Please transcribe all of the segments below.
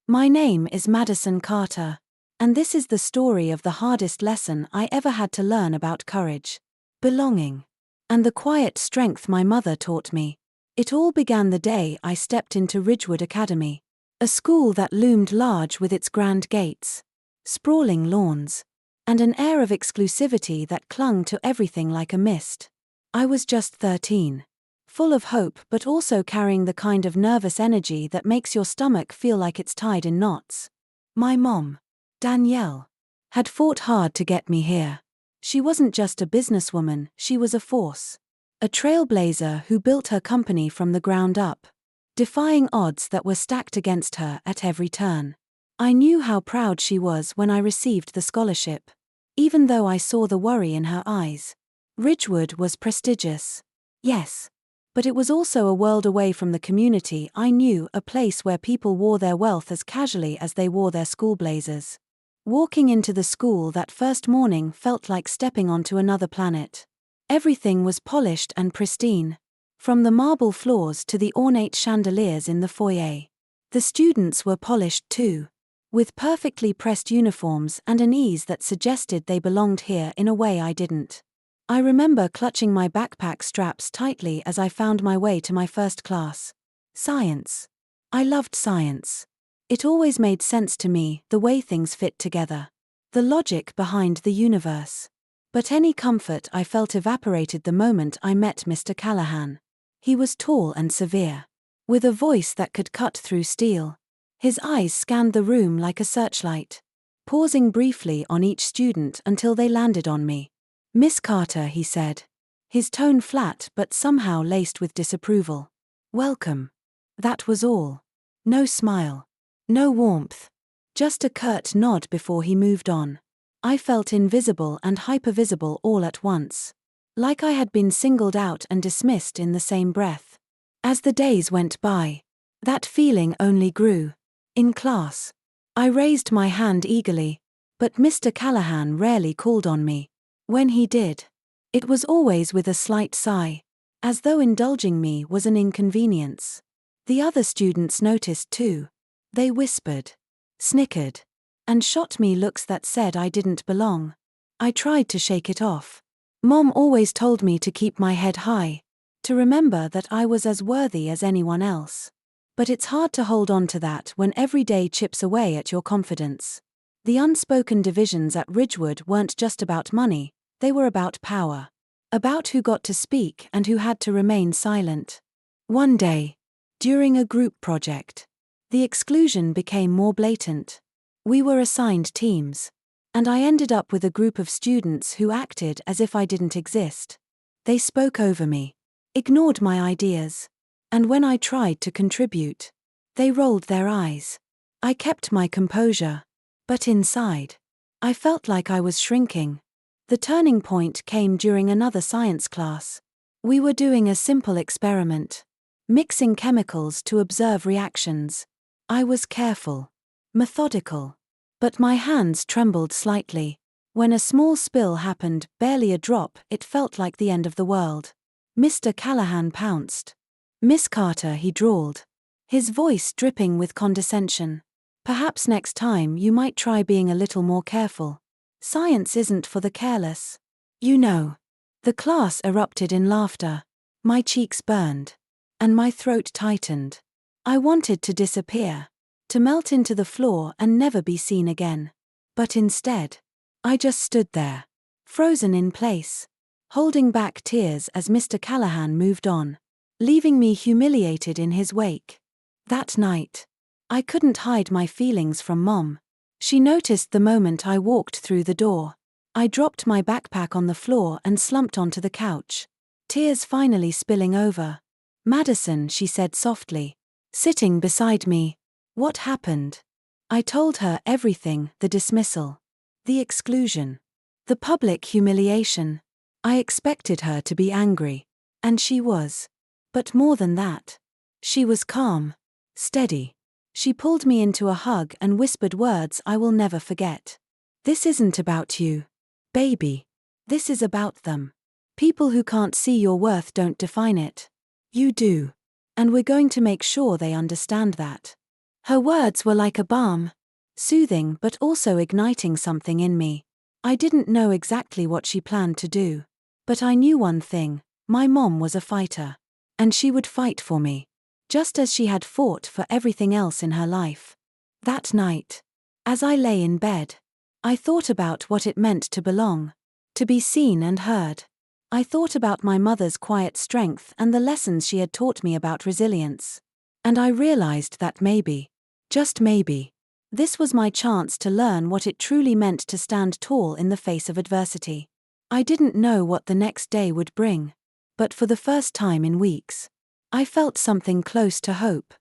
My name is Madison Carter, and this is the story of the hardest lesson I ever had to learn about courage, belonging, and the quiet strength my mother taught me. It all began the day I stepped into Ridgewood Academy, a school that loomed large with its grand gates, sprawling lawns, and an air of exclusivity that clung to everything like a mist. I was just 13. Full of hope but also carrying the kind of nervous energy that makes your stomach feel like it's tied in knots. My mom, Danielle, had fought hard to get me here. She wasn't just a businesswoman, she was a force. A trailblazer who built her company from the ground up, defying odds that were stacked against her at every turn. I knew how proud she was when I received the scholarship, even though I saw the worry in her eyes. Ridgewood was prestigious. Yes. But it was also a world away from the community I knew, a place where people wore their wealth as casually as they wore their school blazers. Walking into the school that first morning felt like stepping onto another planet. Everything was polished and pristine, from the marble floors to the ornate chandeliers in the foyer. The students were polished too, with perfectly pressed uniforms and an ease that suggested they belonged here in a way I didn't. I remember clutching my backpack straps tightly as I found my way to my first class. Science. I loved science. It always made sense to me, the way things fit together. The logic behind the universe. But any comfort I felt evaporated the moment I met Mr. Callahan. He was tall and severe, with a voice that could cut through steel. His eyes scanned the room like a searchlight, pausing briefly on each student until they landed on me. "Miss Carter," he said, his tone flat but somehow laced with disapproval. "Welcome." That was all. No smile. No warmth. Just a curt nod before he moved on. I felt invisible and hypervisible all at once. Like I had been singled out and dismissed in the same breath. As the days went by, that feeling only grew. In class, I raised my hand eagerly, but Mr. Callahan rarely called on me. When he did, it was always with a slight sigh, as though indulging me was an inconvenience. The other students noticed too. They whispered, snickered, and shot me looks that said I didn't belong. I tried to shake it off. Mom always told me to keep my head high, to remember that I was as worthy as anyone else. But it's hard to hold on to that when every day chips away at your confidence. The unspoken divisions at Ridgewood weren't just about money, they were about power. About who got to speak and who had to remain silent. One day, during a group project, the exclusion became more blatant. We were assigned teams, and I ended up with a group of students who acted as if I didn't exist. They spoke over me, ignored my ideas, and when I tried to contribute, they rolled their eyes. I kept my composure. But inside, I felt like I was shrinking. The turning point came during another science class. We were doing a simple experiment, mixing chemicals to observe reactions. I was careful, methodical, but my hands trembled slightly. When a small spill happened, barely a drop, it felt like the end of the world. Mr. Callahan pounced. "Miss Carter," he drawled, his voice dripping with condescension. "Perhaps next time you might try being a little more careful. Science isn't for the careless. You know." The class erupted in laughter. My cheeks burned, and my throat tightened. I wanted to disappear, to melt into the floor and never be seen again. But instead, I just stood there, frozen in place, holding back tears as Mr. Callahan moved on, leaving me humiliated in his wake. That night, I couldn't hide my feelings from Mom. She noticed the moment I walked through the door. I dropped my backpack on the floor and slumped onto the couch, tears finally spilling over. "Madison," she said softly, sitting beside me. "What happened?" I told her everything, the dismissal, the exclusion, the public humiliation. I expected her to be angry, and she was. But more than that, she was calm, steady. She pulled me into a hug and whispered words I will never forget. "This isn't about you, baby. This is about them. People who can't see your worth don't define it. You do. And we're going to make sure they understand that." Her words were like a balm, soothing but also igniting something in me. I didn't know exactly what she planned to do, but I knew one thing: my mom was a fighter. And she would fight for me, just as she had fought for everything else in her life. That night, as I lay in bed, I thought about what it meant to belong, to be seen and heard. I thought about my mother's quiet strength and the lessons she had taught me about resilience. And I realized that maybe, just maybe, this was my chance to learn what it truly meant to stand tall in the face of adversity. I didn't know what the next day would bring, but for the first time in weeks, I felt something close to hope.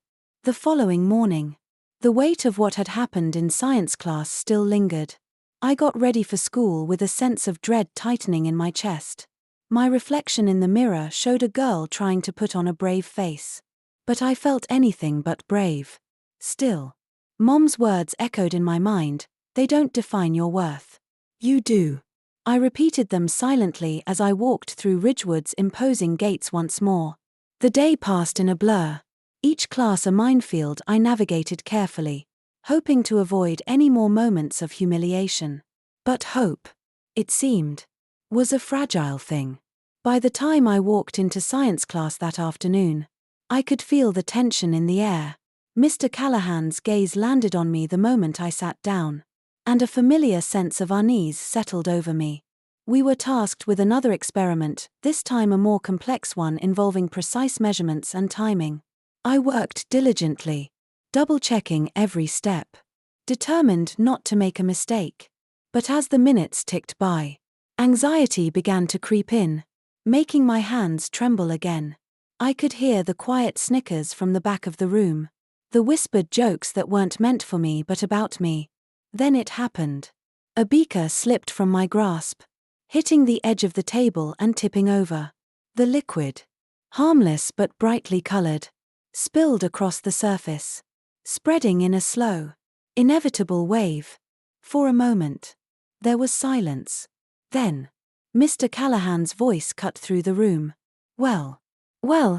The following morning, the weight of what had happened in science class still lingered. I got ready for school with a sense of dread tightening in my chest. My reflection in the mirror showed a girl trying to put on a brave face. But I felt anything but brave. Still, Mom's words echoed in my mind: "They don't define your worth. You do." I repeated them silently as I walked through Ridgewood's imposing gates once more. The day passed in a blur, each class a minefield I navigated carefully, hoping to avoid any more moments of humiliation. But hope, it seemed, was a fragile thing. By the time I walked into science class that afternoon, I could feel the tension in the air. Mr. Callahan's gaze landed on me the moment I sat down, and a familiar sense of unease settled over me. We were tasked with another experiment, this time a more complex one involving precise measurements and timing. I worked diligently, double-checking every step, determined not to make a mistake. But as the minutes ticked by, anxiety began to creep in, making my hands tremble again. I could hear the quiet snickers from the back of the room, the whispered jokes that weren't meant for me but about me. Then it happened. A beaker slipped from my grasp, hitting the edge of the table and tipping over. The liquid, harmless but brightly colored, spilled across the surface, spreading in a slow, inevitable wave. For a moment, there was silence. Then, Mr. Callahan's voice cut through the room. Well,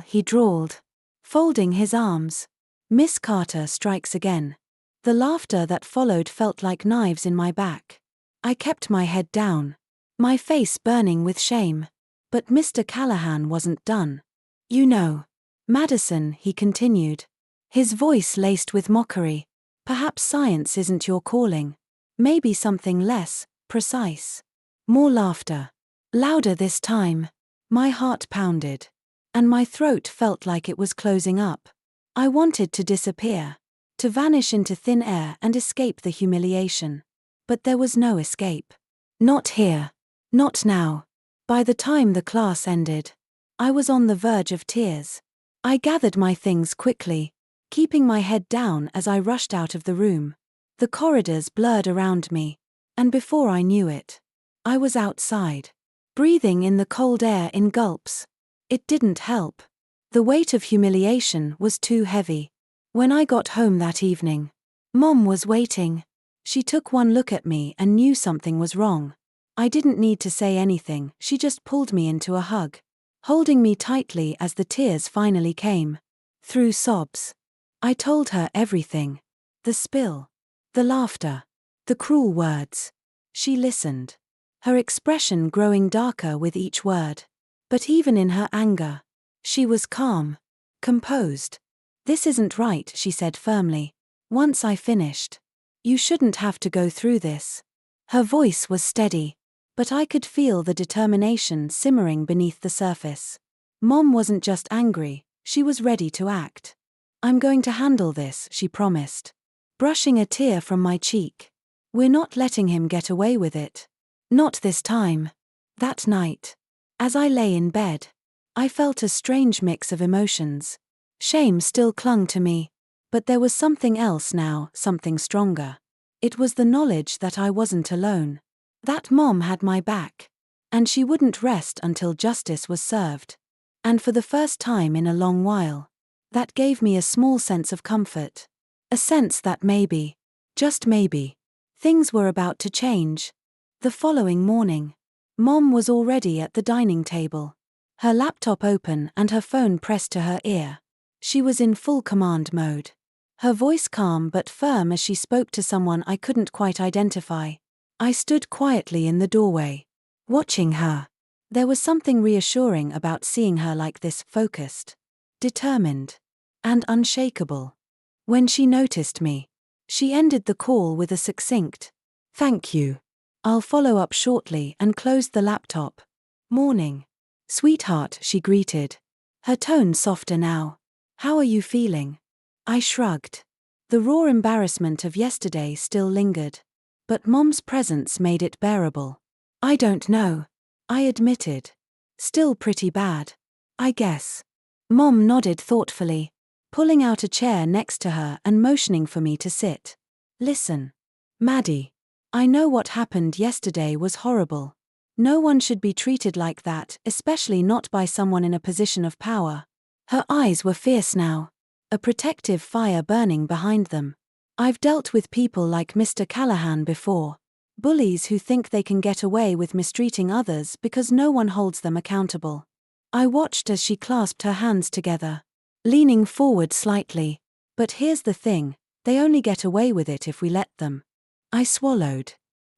he drawled, folding his arms. "Miss Carter strikes again." The laughter that followed felt like knives in my back. I kept my head down, my face burning with shame. But Mr. Callahan wasn't done. "You know, Madison," he continued, his voice laced with mockery, "perhaps science isn't your calling. Maybe something less precise." More laughter. Louder this time. My heart pounded, and my throat felt like it was closing up. I wanted to disappear, to vanish into thin air and escape the humiliation. But there was no escape. Not here. Not now. By the time the class ended, I was on the verge of tears. I gathered my things quickly, keeping my head down as I rushed out of the room. The corridors blurred around me, and before I knew it, I was outside, breathing in the cold air in gulps. It didn't help. The weight of humiliation was too heavy. When I got home that evening, Mom was waiting. She took one look at me and knew something was wrong. I didn't need to say anything, she just pulled me into a hug, holding me tightly as the tears finally came. Through sobs, I told her everything. The spill, the laughter, the cruel words. She listened, her expression growing darker with each word. But even in her anger, she was calm, composed. "This isn't right," she said firmly. "Once I finished, you shouldn't have to go through this." Her voice was steady, but I could feel the determination simmering beneath the surface. Mom wasn't just angry, she was ready to act. "I'm going to handle this," she promised, brushing a tear from my cheek. "We're not letting him get away with it. Not this time." That night, as I lay in bed, I felt a strange mix of emotions. Shame still clung to me, but there was something else now, something stronger. It was the knowledge that I wasn't alone, that Mom had my back, and she wouldn't rest until justice was served. And for the first time in a long while, that gave me a small sense of comfort. A sense that maybe, just maybe, things were about to change. The following morning, Mom was already at the dining table, her laptop open and her phone pressed to her ear. She was in full command mode. her voice calm but firm as she spoke to someone I couldn't quite identify. I stood quietly in the doorway, watching her. There was something reassuring about seeing her like this, focused, determined, and unshakable. When she noticed me, she ended the call with a succinct, "Thank you. I'll follow up shortly," and closed the laptop. "Morning, sweetheart," she greeted, her tone softer now. "How are you feeling?" I shrugged. The raw embarrassment of yesterday still lingered, but Mom's presence made it bearable. "I don't know," I admitted. "Still pretty bad, I guess." Mom nodded thoughtfully, pulling out a chair next to her and motioning for me to sit. "Listen, Maddie. I know what happened yesterday was horrible. No one should be treated like that, especially not by someone in a position of power." Her eyes were fierce now, a protective fire burning behind them. "I've dealt with people like Mr. Callahan before. Bullies who think they can get away with mistreating others because no one holds them accountable." I watched as she clasped her hands together, leaning forward slightly. "But here's the thing, they only get away with it if we let them." I swallowed,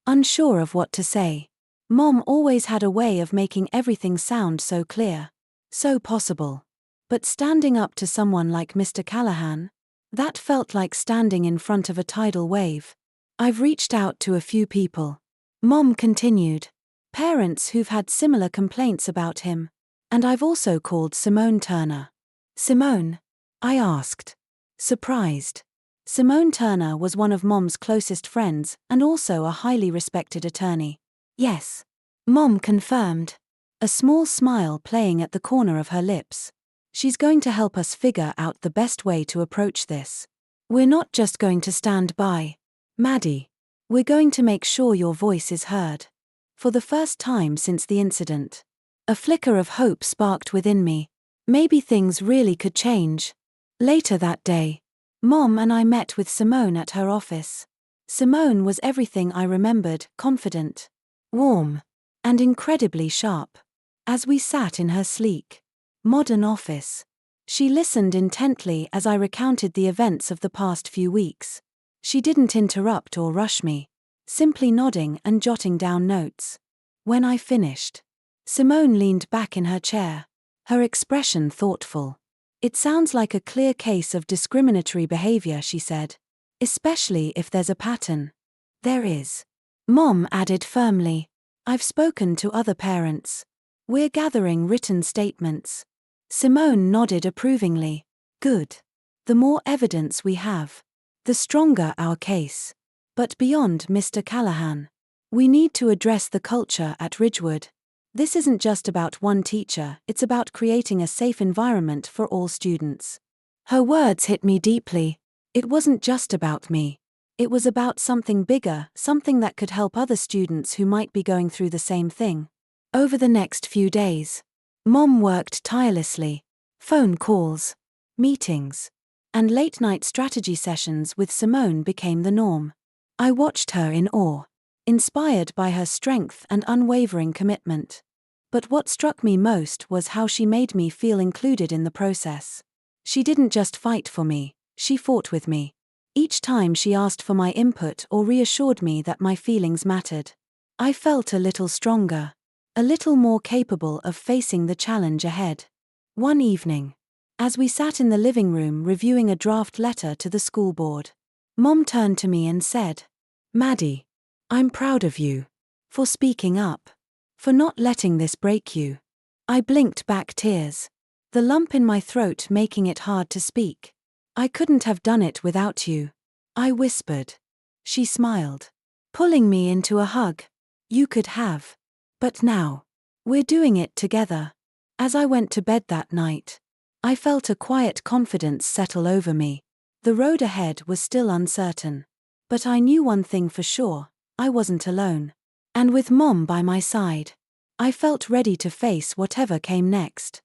unsure of what to say. Mom always had a way of making everything sound so clear, so possible. But standing up to someone like Mr. Callahan? That felt like standing in front of a tidal wave. "I've reached out to a few people," Mom continued. "Parents who've had similar complaints about him. And I've also called Simone Turner." "Simone?" I asked, surprised. Simone Turner was one of Mom's closest friends and also a highly respected attorney. "Yes," Mom confirmed, a small smile playing at the corner of her lips. "She's going to help us figure out the best way to approach this. We're not just going to stand by, Maddie. We're going to make sure your voice is heard." For the first time since the incident, a flicker of hope sparked within me. Maybe things really could change. Later that day, Mom and I met with Simone at her office. Simone was everything I remembered: confident, warm, and incredibly sharp. As we sat in her sleek, modern office, she listened intently as I recounted the events of the past few weeks. She didn't interrupt or rush me, simply nodding and jotting down notes. When I finished, Simone leaned back in her chair, her expression thoughtful. "It sounds like a clear case of discriminatory behavior," she said. "Especially if there's a pattern." "There is," Mom added firmly. "I've spoken to other parents. We're gathering written statements." Simone nodded approvingly. "Good. The more evidence we have, the stronger our case. But beyond Mr. Callahan, we need to address the culture at Ridgewood. This isn't just about one teacher, it's about creating a safe environment for all students." Her words hit me deeply. It wasn't just about me. It was about something bigger, something that could help other students who might be going through the same thing. Over the next few days, Mom worked tirelessly. Phone calls, meetings, and late-night strategy sessions with Simone became the norm. I watched her in awe, inspired by her strength and unwavering commitment. But what struck me most was how she made me feel included in the process. She didn't just fight for me, she fought with me. Each time she asked for my input or reassured me that my feelings mattered, I felt a little stronger, a little more capable of facing the challenge ahead. One evening, as we sat in the living room reviewing a draft letter to the school board, Mom turned to me and said, "Maddie, I'm proud of you. For speaking up. For not letting this break you." I blinked back tears, the lump in my throat making it hard to speak. "I couldn't have done it without you," I whispered. She smiled, pulling me into a hug. "You could have. But now, we're doing it together." As I went to bed that night, I felt a quiet confidence settle over me. The road ahead was still uncertain. But I knew one thing for sure: I wasn't alone. And with Mom by my side, I felt ready to face whatever came next.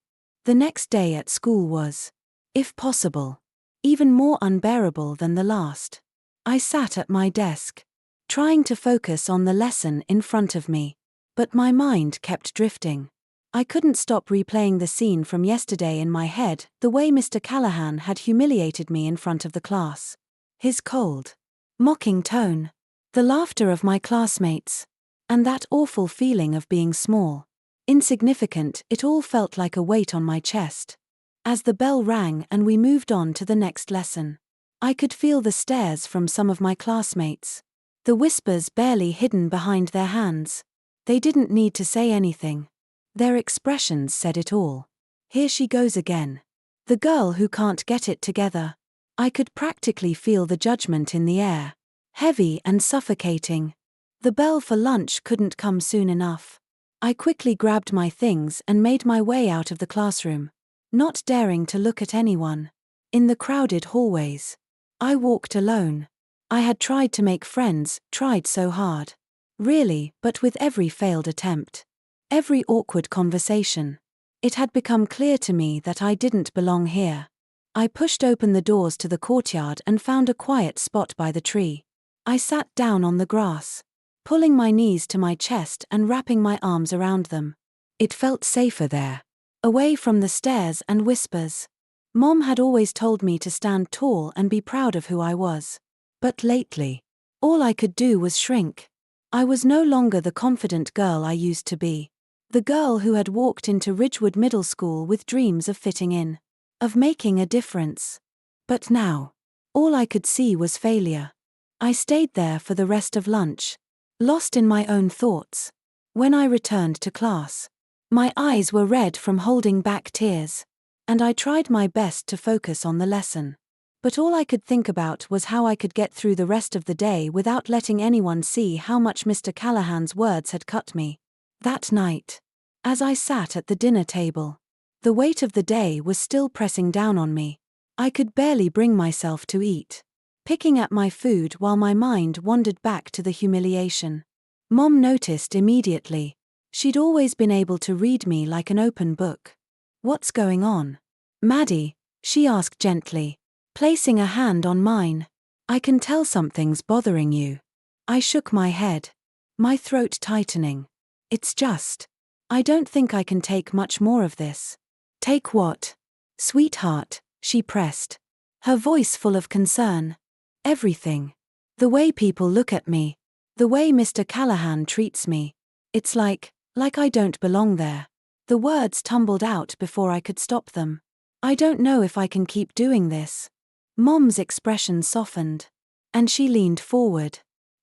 The next day at school was, if possible, even more unbearable than the last. I sat at my desk, trying to focus on the lesson in front of me, but my mind kept drifting. I couldn't stop replaying the scene from yesterday in my head, the way Mr. Callahan had humiliated me in front of the class. His cold, mocking tone, the laughter of my classmates, and that awful feeling of being small, insignificant. It all felt like a weight on my chest. As the bell rang and we moved on to the next lesson, I could feel the stares from some of my classmates, the whispers barely hidden behind their hands. They didn't need to say anything. Their expressions said it all. Here she goes again. The girl who can't get it together. I could practically feel the judgment in the air, heavy and suffocating. The bell for lunch couldn't come soon enough. I quickly grabbed my things and made my way out of the classroom, not daring to look at anyone. In the crowded hallways, I walked alone. I had tried to make friends, tried so hard. Really, but with every failed attempt, every awkward conversation, it had become clear to me that I didn't belong here. I pushed open the doors to the courtyard and found a quiet spot by the tree. I sat down on the grass, pulling my knees to my chest and wrapping my arms around them. It felt safer there, away from the stares and whispers. Mom had always told me to stand tall and be proud of who I was. But lately, all I could do was shrink. I was no longer the confident girl I used to be. The girl who had walked into Ridgewood Middle School with dreams of fitting in, of making a difference. But now, all I could see was failure. I stayed there for the rest of lunch, lost in my own thoughts. When I returned to class, my eyes were red from holding back tears, and I tried my best to focus on the lesson. But all I could think about was how I could get through the rest of the day without letting anyone see how much Mr. Callahan's words had cut me. That night, as I sat at the dinner table, the weight of the day was still pressing down on me. I could barely bring myself to eat, picking at my food while my mind wandered back to the humiliation. Mom noticed immediately. She'd always been able to read me like an open book. "What's going on, Maddie?" she asked gently, placing a hand on mine. "I can tell something's bothering you." I shook my head, my throat tightening. "It's just, I don't think I can take much more of this." "Take what?" "Sweetheart," she pressed, her voice full of concern. "Everything. The way people look at me. The way Mr. Callahan treats me. It's like I don't belong there." The words tumbled out before I could stop them. "I don't know if I can keep doing this." Mom's expression softened, and she leaned forward,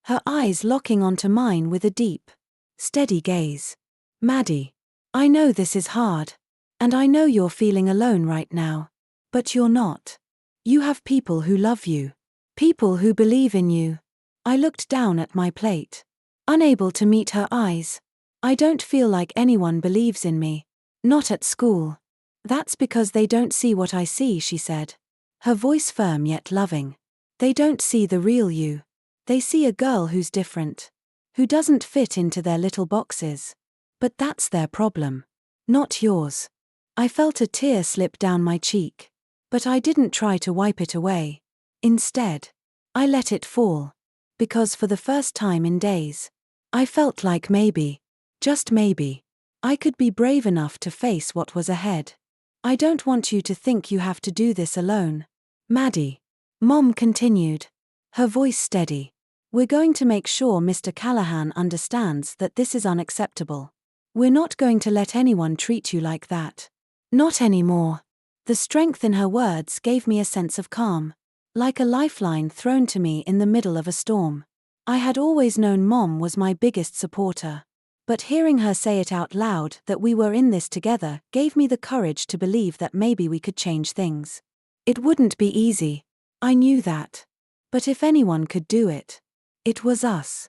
her eyes locking onto mine with a deep, steady gaze. "Maddie, I know this is hard, and I know you're feeling alone right now. But you're not. You have people who love you, people who believe in you." I looked down at my plate, unable to meet her eyes. "I don't feel like anyone believes in me. Not at school." "That's because they don't see what I see," she said, her voice firm yet loving. "They don't see the real you. They see a girl who's different, who doesn't fit into their little boxes. But that's their problem, not yours." I felt a tear slip down my cheek, but I didn't try to wipe it away. Instead, I let it fall, because for the first time in days, I felt like maybe, just maybe, I could be brave enough to face what was ahead. "I don't want you to think you have to do this alone, Maddie," Mom continued, her voice steady. "We're going to make sure Mr. Callahan understands that this is unacceptable. We're not going to let anyone treat you like that. Not anymore." The strength in her words gave me a sense of calm, like a lifeline thrown to me in the middle of a storm. I had always known Mom was my biggest supporter, but hearing her say it out loud that we were in this together gave me the courage to believe that maybe we could change things. It wouldn't be easy, I knew that. But if anyone could do it, it was us.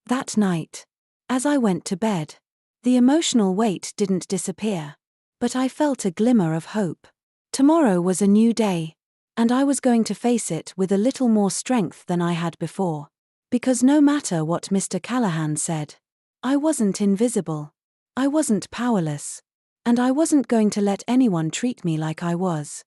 That night, as I went to bed, the emotional weight didn't disappear, but I felt a glimmer of hope. Tomorrow was a new day, and I was going to face it with a little more strength than I had before. Because no matter what Mr. Callahan said, I wasn't invisible. I wasn't powerless. And I wasn't going to let anyone treat me like I was.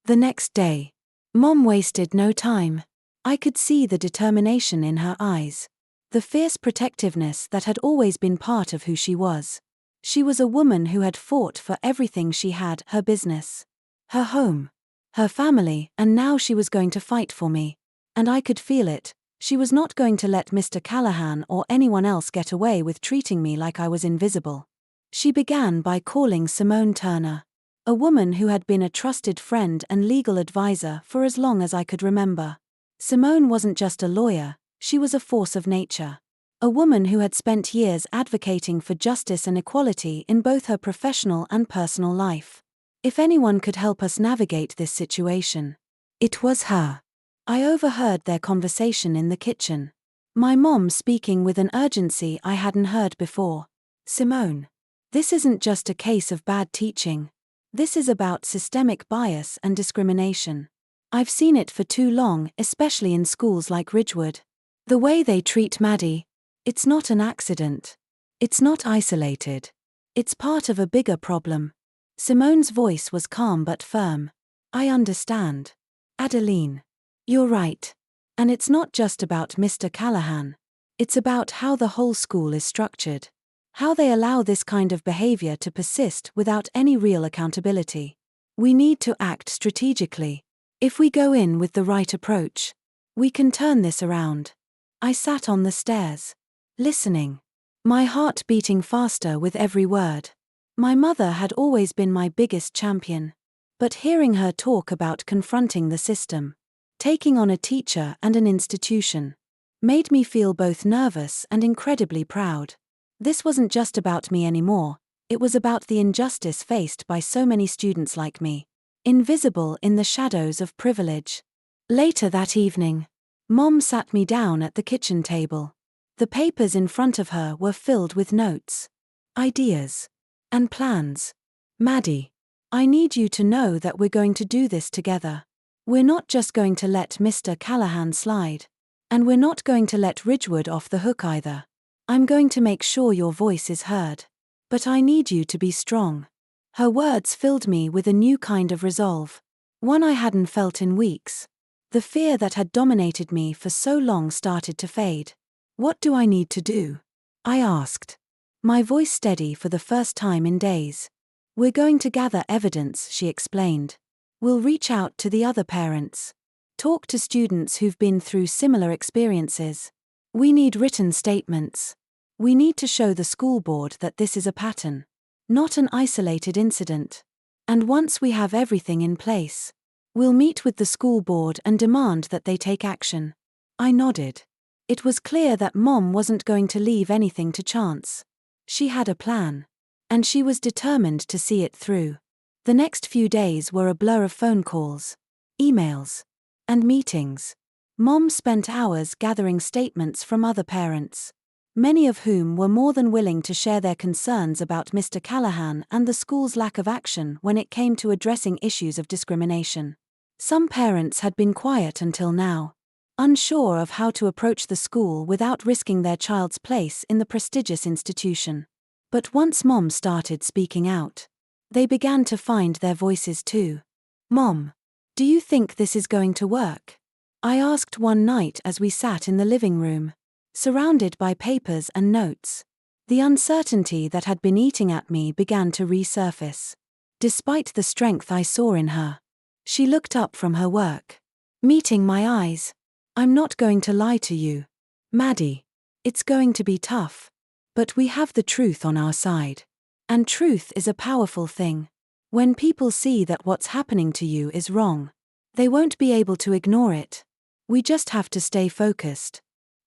The next day, Mom wasted no time. I could see the determination in her eyes, the fierce protectiveness that had always been part of who she was. She was a woman who had fought for everything she had: her business, her home, her family, and now she was going to fight for me. And I could feel it. She was not going to let Mr. Callahan or anyone else get away with treating me like I was invisible. She began by calling Simone Turner, a woman who had been a trusted friend and legal advisor for as long as I could remember. Simone wasn't just a lawyer, she was a force of nature. A woman who had spent years advocating for justice and equality in both her professional and personal life. If anyone could help us navigate this situation, it was her. I overheard their conversation in the kitchen. My mom speaking with an urgency I hadn't heard before. Simone, this isn't just a case of bad teaching. This is about systemic bias and discrimination. I've seen it for too long, especially in schools like Ridgewood. The way they treat Maddie, it's not an accident. It's not isolated. It's part of a bigger problem. Simone's voice was calm but firm. I understand. Adeline. You're right. And it's not just about Mr. Callahan. It's about how the whole school is structured. How they allow this kind of behavior to persist without any real accountability. We need to act strategically. If we go in with the right approach, we can turn this around. I sat on the stairs, listening, my heart beating faster with every word. My mother had always been my biggest champion. But hearing her talk about confronting the system, taking on a teacher and an institution, made me feel both nervous and incredibly proud. This wasn't just about me anymore, it was about the injustice faced by so many students like me, invisible in the shadows of privilege. Later that evening, Mom sat me down at the kitchen table. The papers in front of her were filled with notes, ideas, and plans. Maddie, I need you to know that we're going to do this together. We're not just going to let Mr. Callahan slide. And we're not going to let Ridgewood off the hook either. I'm going to make sure your voice is heard. But I need you to be strong. Her words filled me with a new kind of resolve. One I hadn't felt in weeks. The fear that had dominated me for so long started to fade. What do I need to do? I asked. My voice steady for the first time in days. We're going to gather evidence, she explained. We'll reach out to the other parents. Talk to students who've been through similar experiences. We need written statements. We need to show the school board that this is a pattern, not an isolated incident. And once we have everything in place, we'll meet with the school board and demand that they take action. I nodded. It was clear that Mom wasn't going to leave anything to chance. She had a plan. And she was determined to see it through. The next few days were a blur of phone calls, emails, and meetings. Mom spent hours gathering statements from other parents, many of whom were more than willing to share their concerns about Mr. Callahan and the school's lack of action when it came to addressing issues of discrimination. Some parents had been quiet until now, unsure of how to approach the school without risking their child's place in the prestigious institution. But once Mom started speaking out, they began to find their voices too. Mom, do you think this is going to work? I asked one night as we sat in the living room, surrounded by papers and notes. The uncertainty that had been eating at me began to resurface. Despite the strength I saw in her, she looked up from her work, meeting my eyes. I'm not going to lie to you, Maddie. It's going to be tough. But we have the truth on our side. And truth is a powerful thing. When people see that what's happening to you is wrong, they won't be able to ignore it. We just have to stay focused.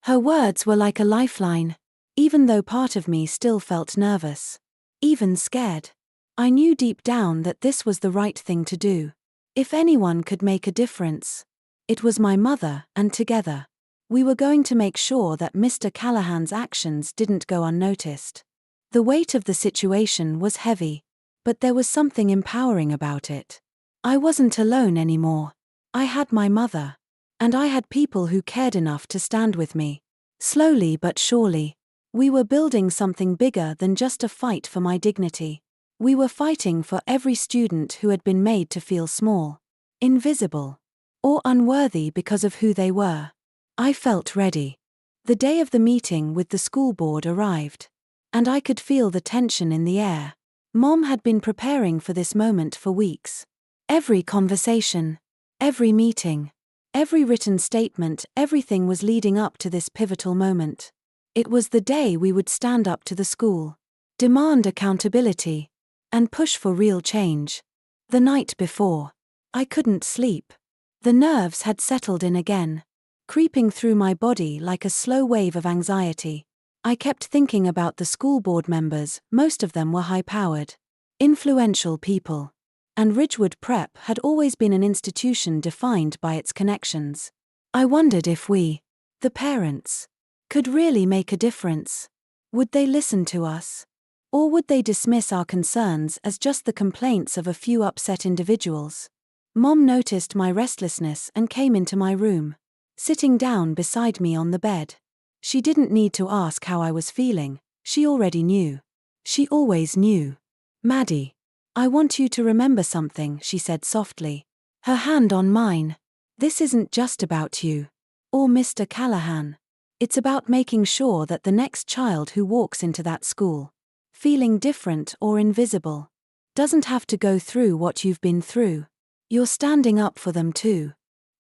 Her words were like a lifeline, even though part of me still felt nervous, even scared. I knew deep down that this was the right thing to do. If anyone could make a difference, it was my mother, and together, we were going to make sure that Mr. Callahan's actions didn't go unnoticed. The weight of the situation was heavy, but there was something empowering about it. I wasn't alone anymore. I had my mother. And I had people who cared enough to stand with me. Slowly but surely, we were building something bigger than just a fight for my dignity. We were fighting for every student who had been made to feel small, invisible, or unworthy because of who they were. I felt ready. The day of the meeting with the school board arrived. And I could feel the tension in the air. Mom had been preparing for this moment for weeks. Every conversation, every meeting, every written statement, everything was leading up to this pivotal moment. It was the day we would stand up to the school, demand accountability, and push for real change. The night before, I couldn't sleep. The nerves had settled in again, creeping through my body like a slow wave of anxiety. I kept thinking about the school board members. Most of them were high-powered, influential people. And Ridgewood Prep had always been an institution defined by its connections. I wondered if we, the parents, could really make a difference. Would they listen to us? Or would they dismiss our concerns as just the complaints of a few upset individuals? Mom noticed my restlessness and came into my room, sitting down beside me on the bed. She didn't need to ask how I was feeling, she already knew. She always knew. "Maddie, I want you to remember something," she said softly, her hand on mine. "This isn't just about you. Or Mr. Callahan. It's about making sure that the next child who walks into that school, feeling different or invisible, doesn't have to go through what you've been through. You're standing up for them too."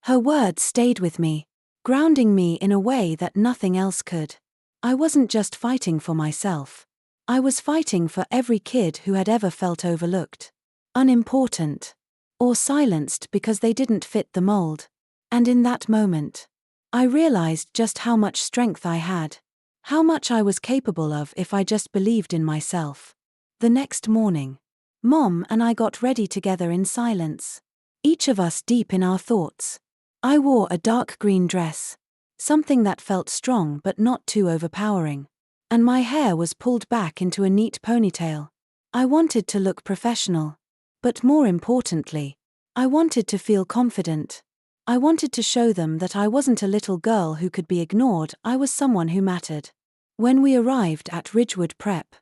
Her words stayed with me, grounding me in a way that nothing else could. I wasn't just fighting for myself. I was fighting for every kid who had ever felt overlooked, unimportant, or silenced because they didn't fit the mold. And in that moment, I realized just how much strength I had, how much I was capable of if I just believed in myself. The next morning, Mom and I got ready together in silence, each of us deep in our thoughts. I wore a dark green dress, something that felt strong but not too overpowering, and my hair was pulled back into a neat ponytail. I wanted to look professional, but more importantly, I wanted to feel confident. I wanted to show them that I wasn't a little girl who could be ignored, I was someone who mattered. When we arrived at Ridgewood Prep,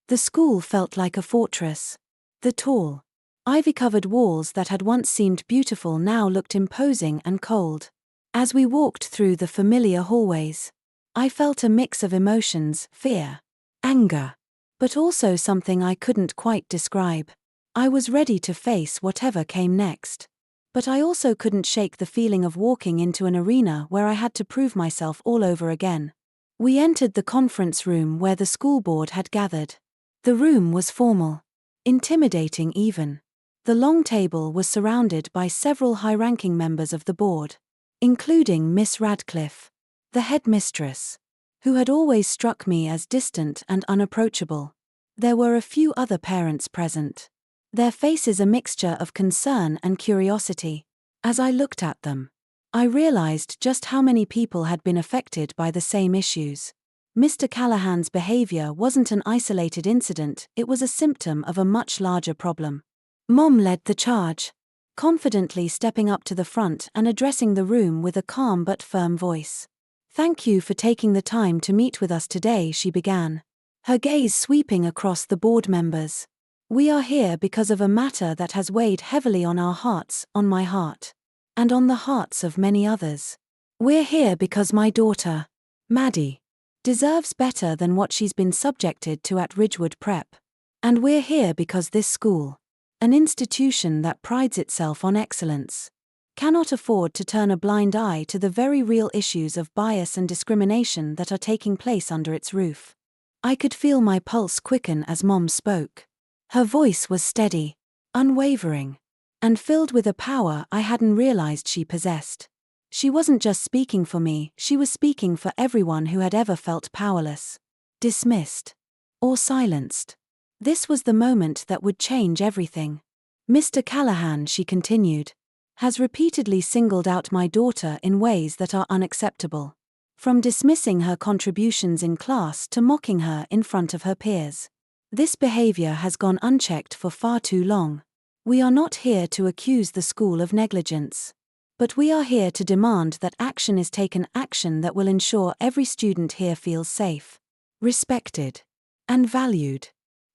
the school felt like a fortress. The tall, ivy-covered walls that had once seemed beautiful now looked imposing and cold. As we walked through the familiar hallways, I felt a mix of emotions: fear, anger, but also something I couldn't quite describe. I was ready to face whatever came next. But I also couldn't shake the feeling of walking into an arena where I had to prove myself all over again. We entered the conference room where the school board had gathered. The room was formal, intimidating even. The long table was surrounded by several high-ranking members of the board, including Miss Radcliffe, the headmistress, who had always struck me as distant and unapproachable. There were a few other parents present, their faces a mixture of concern and curiosity. As I looked at them, I realized just how many people had been affected by the same issues. Mr. Callahan's behavior wasn't an isolated incident, it was a symptom of a much larger problem. Mom led the charge, confidently stepping up to the front and addressing the room with a calm but firm voice. "Thank you for taking the time to meet with us today," she began, her gaze sweeping across the board members. "We are here because of a matter that has weighed heavily on our hearts, on my heart, and on the hearts of many others. We're here because my daughter, Maddie, deserves better than what she's been subjected to at Ridgewood Prep. And we're here because this school, an institution that prides itself on excellence, cannot afford to turn a blind eye to the very real issues of bias and discrimination that are taking place under its roof." I could feel my pulse quicken as Mom spoke. Her voice was steady, unwavering, and filled with a power I hadn't realized she possessed. She wasn't just speaking for me, she was speaking for everyone who had ever felt powerless, dismissed, or silenced. This was the moment that would change everything. "Mr. Callahan," she continued, "has repeatedly singled out my daughter in ways that are unacceptable. From dismissing her contributions in class to mocking her in front of her peers. This behavior has gone unchecked for far too long. We are not here to accuse the school of negligence. But we are here to demand that action is taken, action that will ensure every student here feels safe, respected, and valued."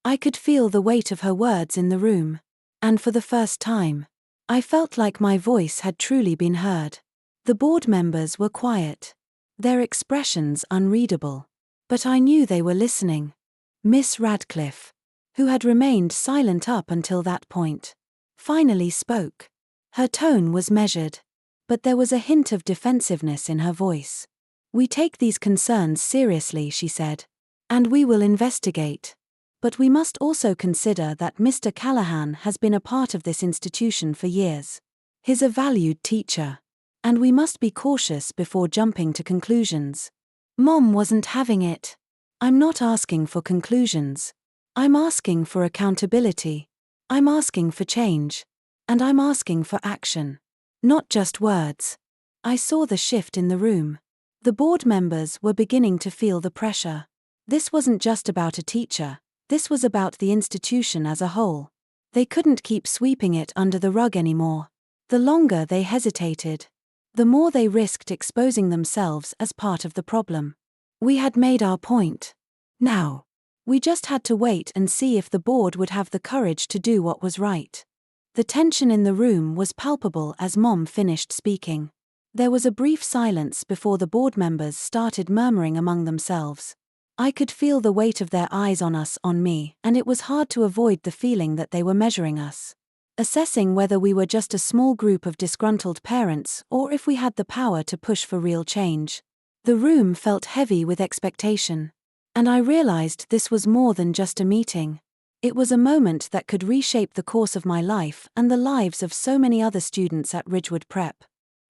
I could feel the weight of her words in the room, and for the first time, I felt like my voice had truly been heard. The board members were quiet, their expressions unreadable, but I knew they were listening. Miss Radcliffe, who had remained silent up until that point, finally spoke. Her tone was measured, but there was a hint of defensiveness in her voice. "We take these concerns seriously," she said, "and we will investigate. But we must also consider that Mr. Callahan has been a part of this institution for years. He's a valued teacher, and we must be cautious before jumping to conclusions." Mom wasn't having it. "I'm not asking for conclusions. I'm asking for accountability. I'm asking for change. And I'm asking for action. Not just words." I saw the shift in the room. The board members were beginning to feel the pressure. This wasn't just about a teacher, this was about the institution as a whole. They couldn't keep sweeping it under the rug anymore. The longer they hesitated, the more they risked exposing themselves as part of the problem. We had made our point. Now, we just had to wait and see if the board would have the courage to do what was right. The tension in the room was palpable as Mom finished speaking. There was a brief silence before the board members started murmuring among themselves. I could feel the weight of their eyes on me, and it was hard to avoid the feeling that they were measuring us, assessing whether we were just a small group of disgruntled parents or if we had the power to push for real change. The room felt heavy with expectation, and I realized this was more than just a meeting. It was a moment that could reshape the course of my life and the lives of so many other students at Ridgewood Prep.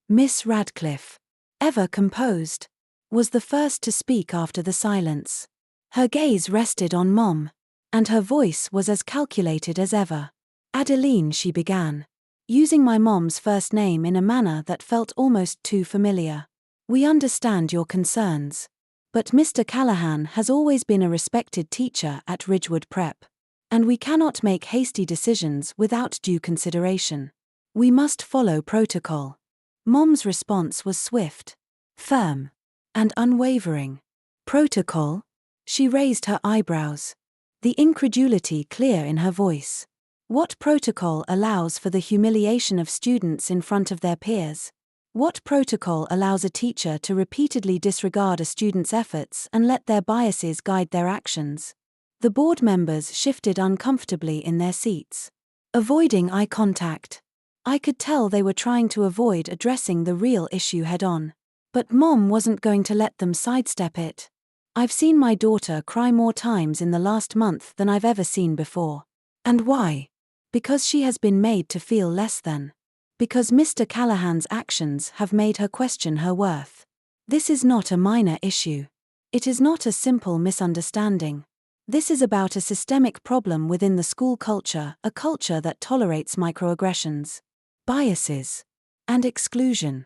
Miss Radcliffe, ever composed, was the first to speak after the silence. Her gaze rested on Mom, and her voice was as calculated as ever. "Adeline," she began, using my mom's first name in a manner that felt almost too familiar. "We understand your concerns. But Mr. Callahan has always been a respected teacher at Ridgewood Prep. And we cannot make hasty decisions without due consideration. We must follow protocol." Mom's response was swift, firm, and unwavering. "Protocol?" She raised her eyebrows, the incredulity clear in her voice. "What protocol allows for the humiliation of students in front of their peers? What protocol allows a teacher to repeatedly disregard a student's efforts and let their biases guide their actions?" The board members shifted uncomfortably in their seats, avoiding eye contact. I could tell they were trying to avoid addressing the real issue head-on. But Mom wasn't going to let them sidestep it. "I've seen my daughter cry more times in the last month than I've ever seen before. And why? Because she has been made to feel less than. Because Mr. Callahan's actions have made her question her worth. This is not a minor issue. It is not a simple misunderstanding. This is about a systemic problem within the school culture, a culture that tolerates microaggressions, biases, and exclusion."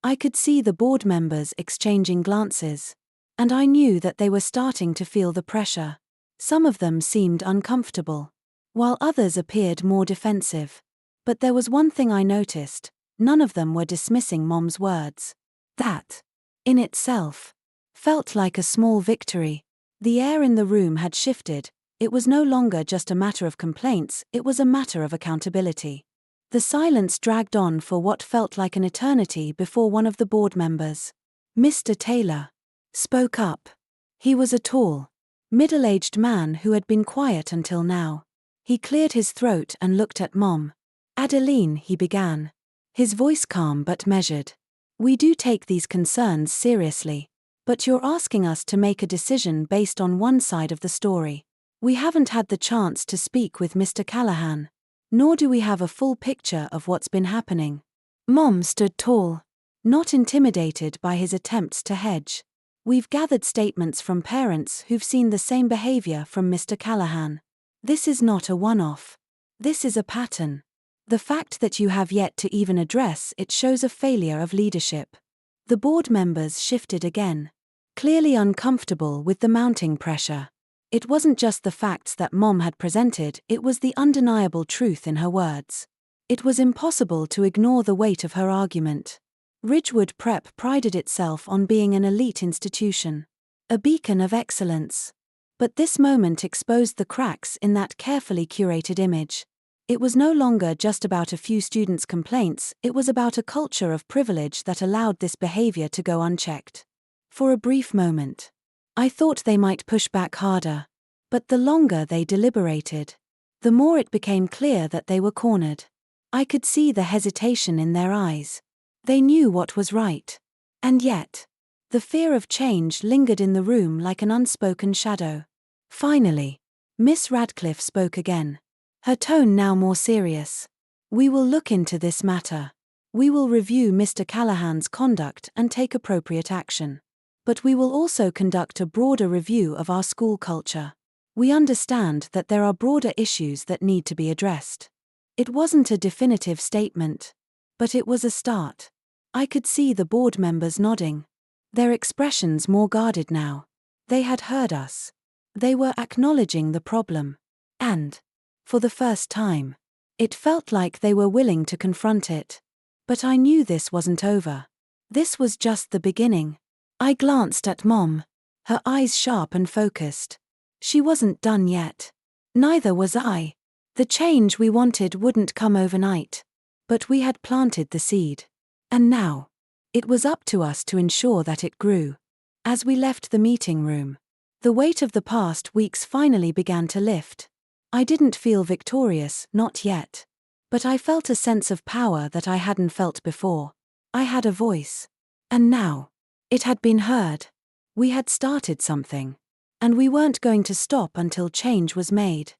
I could see the board members exchanging glances, and I knew that they were starting to feel the pressure. Some of them seemed uncomfortable, while others appeared more defensive. But there was one thing I noticed: none of them were dismissing Mom's words. That, in itself, felt like a small victory. The air in the room had shifted. It was no longer just a matter of complaints, it was a matter of accountability. The silence dragged on for what felt like an eternity before one of the board members, Mr. Taylor, spoke up. He was a tall, middle-aged man who had been quiet until now. He cleared his throat and looked at Mom. "Adeline," he began, his voice calm but measured, "we do take these concerns seriously. But you're asking us to make a decision based on one side of the story. We haven't had the chance to speak with Mr. Callahan, nor do we have a full picture of what's been happening." Mom stood tall, not intimidated by his attempts to hedge. "We've gathered statements from parents who've seen the same behavior from Mr. Callahan. This is not a one-off. This is a pattern. The fact that you have yet to even address it shows a failure of leadership." The board members shifted again, clearly uncomfortable with the mounting pressure. It wasn't just the facts that Mom had presented, it was the undeniable truth in her words. It was impossible to ignore the weight of her argument. Ridgewood Prep prided itself on being an elite institution, a beacon of excellence. But this moment exposed the cracks in that carefully curated image. It was no longer just about a few students' complaints, it was about a culture of privilege that allowed this behavior to go unchecked. For a brief moment, I thought they might push back harder. But the longer they deliberated, the more it became clear that they were cornered. I could see the hesitation in their eyes. They knew what was right. And yet, the fear of change lingered in the room like an unspoken shadow. Finally, Miss Radcliffe spoke again, her tone now more serious. "We will look into this matter. We will review Mr. Callahan's conduct and take appropriate action. But we will also conduct a broader review of our school culture. We understand that there are broader issues that need to be addressed." It wasn't a definitive statement, but it was a start. I could see the board members nodding, their expressions more guarded now. They had heard us. They were acknowledging the problem. And, for the first time, it felt like they were willing to confront it. But I knew this wasn't over. This was just the beginning. I glanced at Mom, her eyes sharp and focused. She wasn't done yet. Neither was I. The change we wanted wouldn't come overnight. But we had planted the seed. And now, it was up to us to ensure that it grew. As we left the meeting room, the weight of the past weeks finally began to lift. I didn't feel victorious, not yet. But I felt a sense of power that I hadn't felt before. I had a voice. And now, it had been heard. We had started something. And we weren't going to stop until change was made.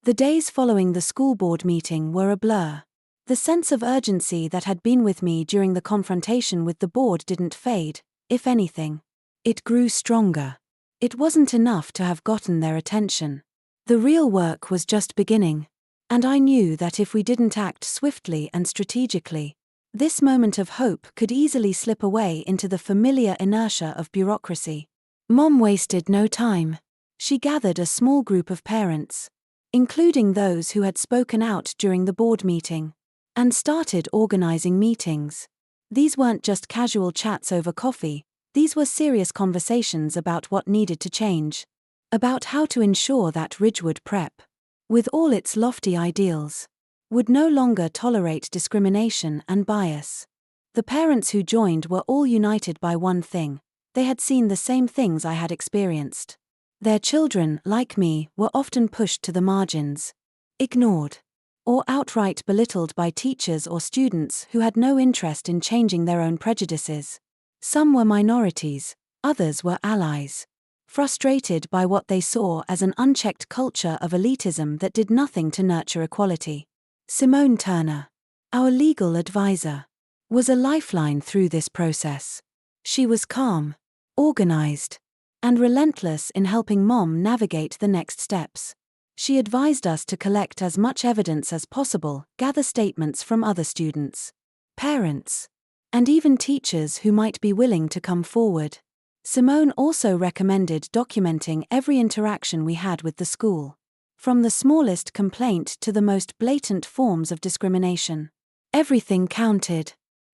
The days following the school board meeting were a blur. The sense of urgency that had been with me during the confrontation with the board didn't fade. If anything, it grew stronger. It wasn't enough to have gotten their attention. The real work was just beginning. And I knew that if we didn't act swiftly and strategically, this moment of hope could easily slip away into the familiar inertia of bureaucracy. Mom wasted no time. She gathered a small group of parents, including those who had spoken out during the board meeting, and started organizing meetings. These weren't just casual chats over coffee, these were serious conversations about what needed to change, about how to ensure that Ridgewood Prep, with all its lofty ideals, would no longer tolerate discrimination and bias. The parents who joined were all united by one thing: they had seen the same things I had experienced. Their children, like me, were often pushed to the margins, ignored, or outright belittled by teachers or students who had no interest in changing their own prejudices. Some were minorities, others were allies, frustrated by what they saw as an unchecked culture of elitism that did nothing to nurture equality. Simone Turner, our legal advisor, was a lifeline through this process. She was calm, organized, and relentless in helping Mom navigate the next steps. She advised us to collect as much evidence as possible, gather statements from other students, parents, and even teachers who might be willing to come forward. Simone also recommended documenting every interaction we had with the school, from the smallest complaint to the most blatant forms of discrimination. Everything counted.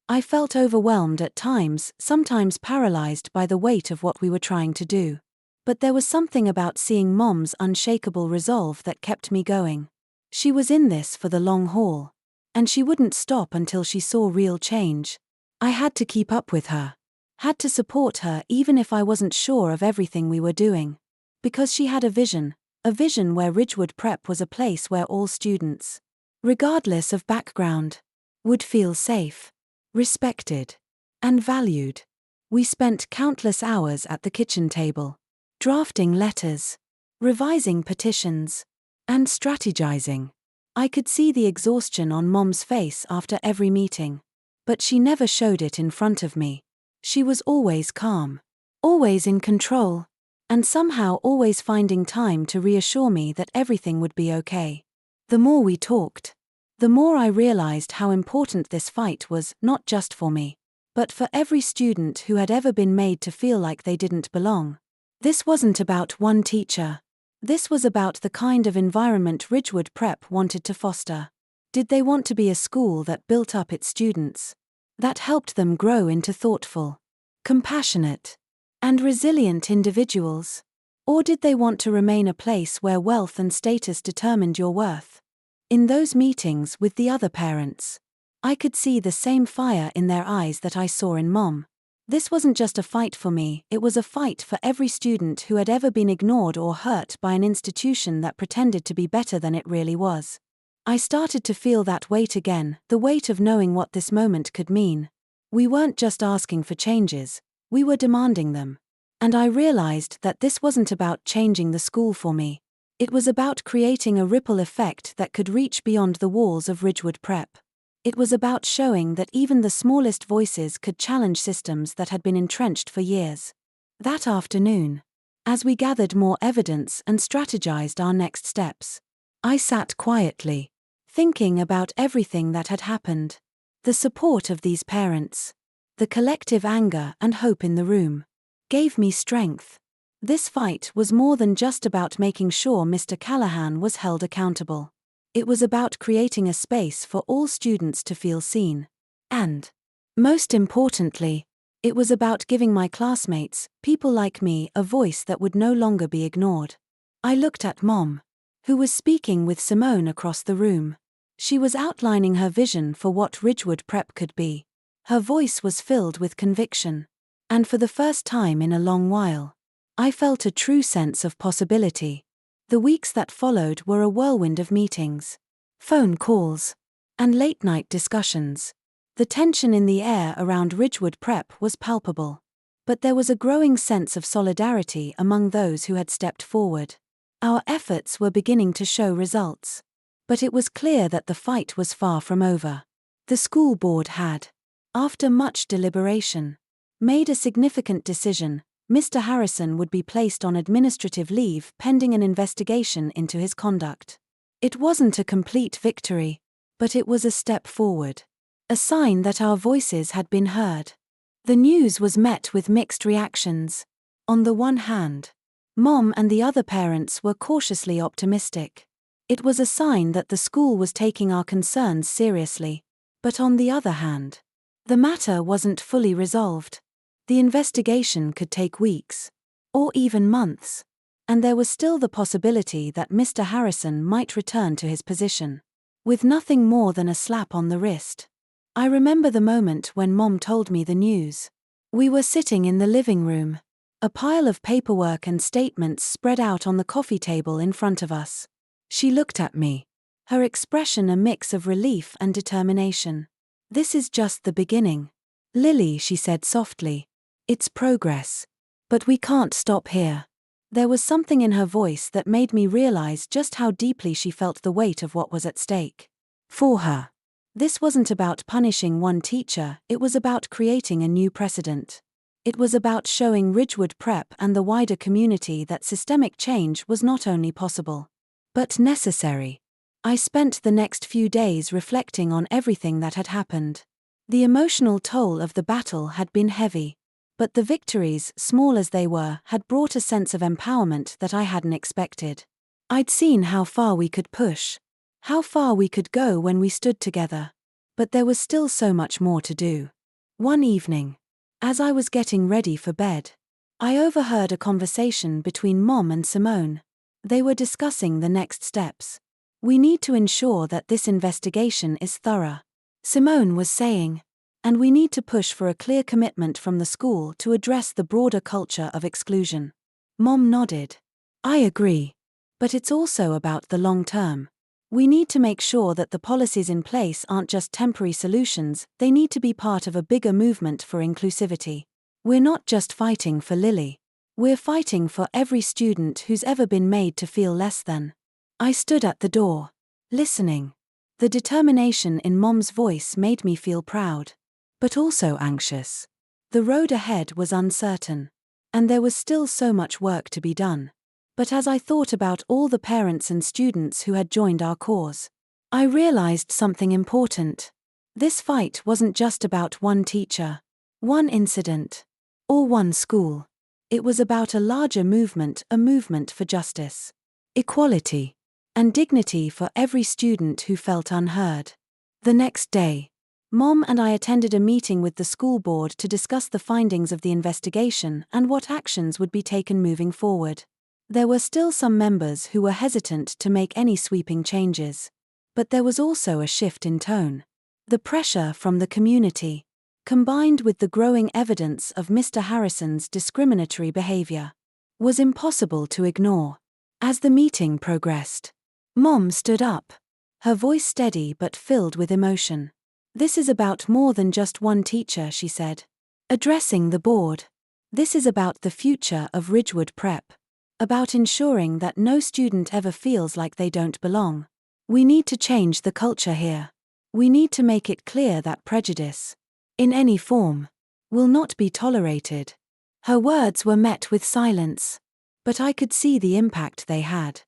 I felt overwhelmed at times, sometimes paralyzed by the weight of what we were trying to do. But there was something about seeing Mom's unshakable resolve that kept me going. She was in this for the long haul, and she wouldn't stop until she saw real change. I had to keep up with her, had to support her even if I wasn't sure of everything we were doing. Because she had a vision where Ridgewood Prep was a place where all students, regardless of background, would feel safe, respected, and valued. We spent countless hours at the kitchen table, drafting letters, revising petitions, and strategizing. I could see the exhaustion on Mom's face after every meeting, but she never showed it in front of me. She was always calm, always in control, and somehow always finding time to reassure me that everything would be okay. The more we talked, the more I realized how important this fight was, not just for me, but for every student who had ever been made to feel like they didn't belong. This wasn't about one teacher. This was about the kind of environment Ridgewood Prep wanted to foster. Did they want to be a school that built up its students, that helped them grow into thoughtful, compassionate, and resilient individuals? Or did they want to remain a place where wealth and status determined your worth? In those meetings with the other parents, I could see the same fire in their eyes that I saw in Mom. This wasn't just a fight for me, it was a fight for every student who had ever been ignored or hurt by an institution that pretended to be better than it really was. I started to feel that weight again, the weight of knowing what this moment could mean. We weren't just asking for changes, we were demanding them. And I realized that this wasn't about changing the school for me. It was about creating a ripple effect that could reach beyond the walls of Ridgewood Prep. It was about showing that even the smallest voices could challenge systems that had been entrenched for years. That afternoon, as we gathered more evidence and strategized our next steps, I sat quietly, thinking about everything that had happened. The support of these parents, the collective anger and hope in the room, gave me strength. This fight was more than just about making sure Mr. Callahan was held accountable. It was about creating a space for all students to feel seen. And, most importantly, it was about giving my classmates, people like me, a voice that would no longer be ignored. I looked at Mom, who was speaking with Simone across the room. She was outlining her vision for what Ridgewood Prep could be. Her voice was filled with conviction. And for the first time in a long while, I felt a true sense of possibility. The weeks that followed were a whirlwind of meetings, phone calls, and late-night discussions. The tension in the air around Ridgewood Prep was palpable. But there was a growing sense of solidarity among those who had stepped forward. Our efforts were beginning to show results. But it was clear that the fight was far from over. The school board had, after much deliberation, made a significant decision. Mr. Harrison would be placed on administrative leave pending an investigation into his conduct. It wasn't a complete victory, but it was a step forward. A sign that our voices had been heard. The news was met with mixed reactions. On the one hand, Mom and the other parents were cautiously optimistic. It was a sign that the school was taking our concerns seriously. But on the other hand, the matter wasn't fully resolved. The investigation could take weeks, or even months, and there was still the possibility that Mr. Harrison might return to his position, with nothing more than a slap on the wrist. I remember the moment when Mom told me the news. We were sitting in the living room, a pile of paperwork and statements spread out on the coffee table in front of us. She looked at me, her expression a mix of relief and determination. "This is just the beginning, Lily," she said softly. "It's progress. But we can't stop here." There was something in her voice that made me realize just how deeply she felt the weight of what was at stake. For her, this wasn't about punishing one teacher, it was about creating a new precedent. It was about showing Ridgewood Prep and the wider community that systemic change was not only possible, but necessary. I spent the next few days reflecting on everything that had happened. The emotional toll of the battle had been heavy. But the victories, small as they were, had brought a sense of empowerment that I hadn't expected. I'd seen how far we could push, how far we could go when we stood together. But there was still so much more to do. One evening, as I was getting ready for bed, I overheard a conversation between Mom and Simone. They were discussing the next steps. "We need to ensure that this investigation is thorough," Simone was saying. "And we need to push for a clear commitment from the school to address the broader culture of exclusion." Mom nodded. "I agree. But it's also about the long term. We need to make sure that the policies in place aren't just temporary solutions, they need to be part of a bigger movement for inclusivity. We're not just fighting for Lily. We're fighting for every student who's ever been made to feel less than." I stood at the door, listening. The determination in Mom's voice made me feel proud, but also anxious. The road ahead was uncertain, and there was still so much work to be done. But as I thought about all the parents and students who had joined our cause, I realized something important. This fight wasn't just about one teacher, one incident, or one school. It was about a larger movement, a movement for justice, equality, and dignity for every student who felt unheard. The next day, Mom and I attended a meeting with the school board to discuss the findings of the investigation and what actions would be taken moving forward. There were still some members who were hesitant to make any sweeping changes. But there was also a shift in tone. The pressure from the community. combined with the growing evidence of Mr. Harrison's discriminatory behavior, was impossible to ignore. As the meeting progressed, Mom stood up, her voice steady but filled with emotion. "This is about more than just one teacher," she said, addressing the board. "This is about the future of Ridgewood Prep. About ensuring that no student ever feels like they don't belong. We need to change the culture here. We need to make it clear that prejudice, in any form, will not be tolerated." Her words were met with silence, but I could see the impact they had.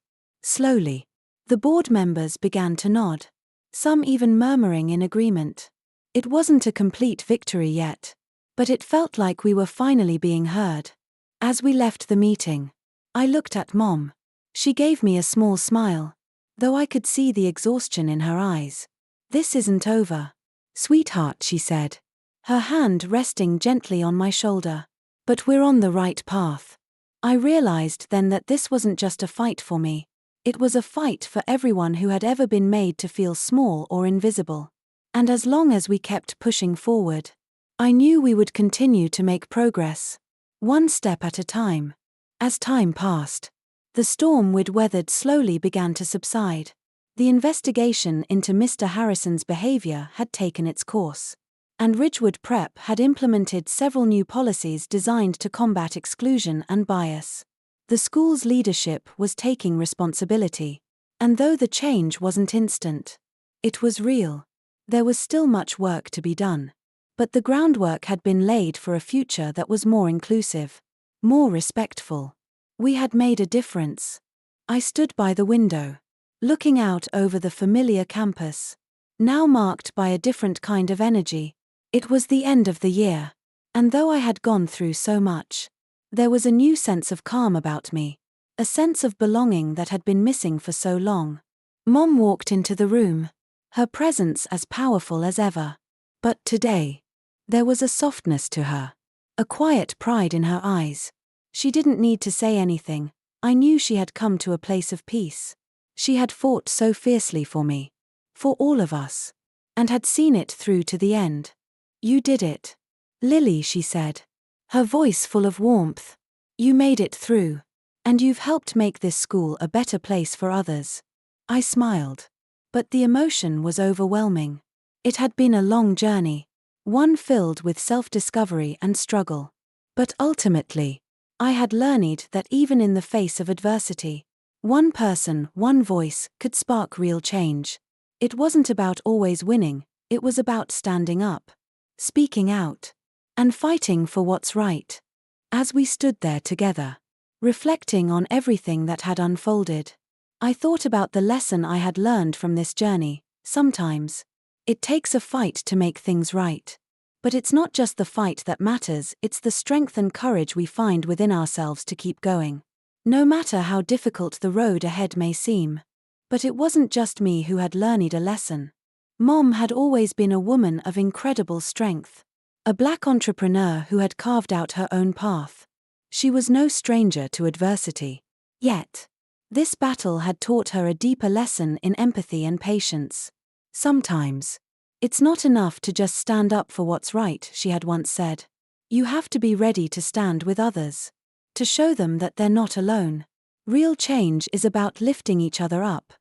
Slowly, the board members began to nod, some even murmuring in agreement. It wasn't a complete victory yet, but it felt like we were finally being heard. As we left the meeting, I looked at Mom. She gave me a small smile, though I could see the exhaustion in her eyes. "This isn't over, sweetheart," she said, her hand resting gently on my shoulder. "But we're on the right path." I realized then that this wasn't just a fight for me. It was a fight for everyone who had ever been made to feel small or invisible. And as long as we kept pushing forward, I knew we would continue to make progress, one step at a time. As time passed, the storm we'd weathered slowly began to subside. The investigation into Mr. Harrison's behavior had taken its course, and Ridgewood Prep had implemented several new policies designed to combat exclusion and bias. The school's leadership was taking responsibility, and though the change wasn't instant, it was real. There was still much work to be done, but the groundwork had been laid for a future that was more inclusive, more respectful. We had made a difference. I stood by the window, looking out over the familiar campus, now marked by a different kind of energy. It was the end of the year, and though I had gone through so much, there was a new sense of calm about me, a sense of belonging that had been missing for so long. Mom walked into the room, her presence as powerful as ever. But today, there was a softness to her, a quiet pride in her eyes. She didn't need to say anything. I knew she had come to a place of peace. She had fought so fiercely for me, for all of us, and had seen it through to the end. "You did it, Lily," she said, her voice full of warmth. "You made it through, and you've helped make this school a better place for others." I smiled, but the emotion was overwhelming. It had been a long journey, one filled with self-discovery and struggle. But ultimately, I had learned that even in the face of adversity, one person, one voice, could spark real change. It wasn't about always winning, it was about standing up, speaking out, and fighting for what's right. As we stood there together, reflecting on everything that had unfolded, I thought about the lesson I had learned from this journey. Sometimes, it takes a fight to make things right. But it's not just the fight that matters, it's the strength and courage we find within ourselves to keep going, no matter how difficult the road ahead may seem. But it wasn't just me who had learned a lesson. Mom had always been a woman of incredible strength, a Black entrepreneur who had carved out her own path. She was no stranger to adversity. Yet, this battle had taught her a deeper lesson in empathy and patience. "Sometimes, it's not enough to just stand up for what's right," she had once said. "You have to be ready to stand with others, to show them that they're not alone. Real change is about lifting each other up."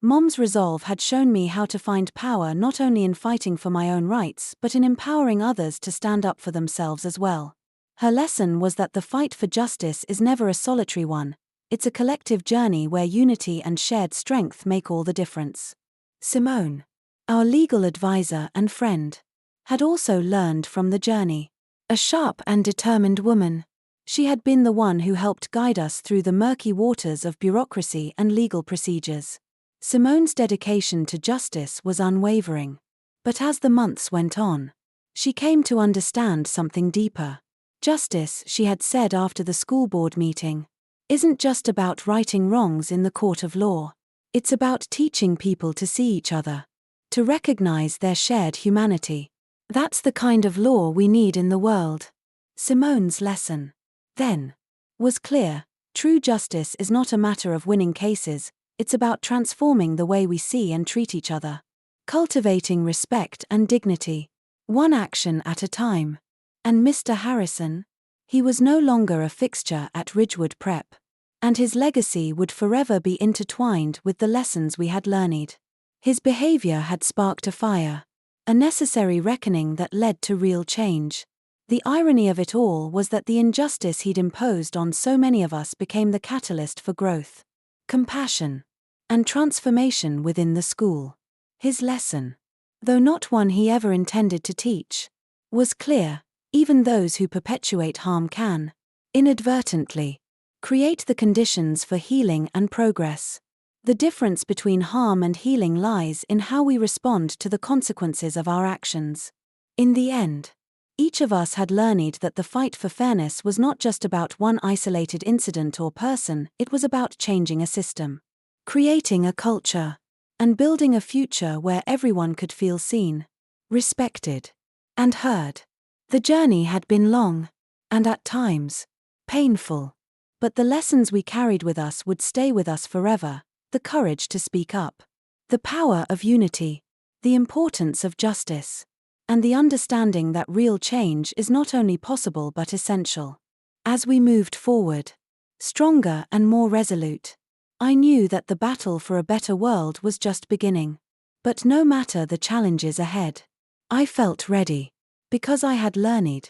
Mom's resolve had shown me how to find power not only in fighting for my own rights but in empowering others to stand up for themselves as well. Her lesson was that the fight for justice is never a solitary one, it's a collective journey where unity and shared strength make all the difference. Simone, our legal advisor and friend, had also learned from the journey. A sharp and determined woman, she had been the one who helped guide us through the murky waters of bureaucracy and legal procedures. Simone's dedication to justice was unwavering. But as the months went on, she came to understand something deeper. Justice, she had said after the school board meeting, isn't just about righting wrongs in the court of law. It's about teaching people to see each other, to recognize their shared humanity. That's the kind of law we need in the world. Simone's lesson, then, was clear. True justice is not a matter of winning cases, it's about transforming the way we see and treat each other, cultivating respect and dignity. one action at a time. And Mr. Harrison? He was no longer a fixture at Ridgewood Prep. And his legacy would forever be intertwined with the lessons we had learned. His behavior had sparked a fire, a necessary reckoning that led to real change. The irony of it all was that the injustice he'd imposed on so many of us became the catalyst for growth, compassion, and transformation within the school. His lesson, though not one he ever intended to teach, was clear: even those who perpetuate harm can, inadvertently, create the conditions for healing and progress. The difference between harm and healing lies in how we respond to the consequences of our actions. In the end, each of us had learned that the fight for fairness was not just about one isolated incident or person, it was about changing a system, creating a culture, and building a future where everyone could feel seen, respected, and heard. The journey had been long, and at times, painful. But the lessons we carried with us would stay with us forever: the courage to speak up, the power of unity, the importance of justice, and the understanding that real change is not only possible but essential. As we moved forward, stronger and more resolute, I knew that the battle for a better world was just beginning. But no matter the challenges ahead, I felt ready, because I had learned,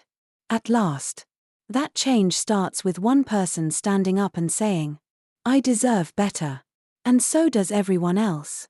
at last, that change starts with one person standing up and saying, "I deserve better, and so does everyone else."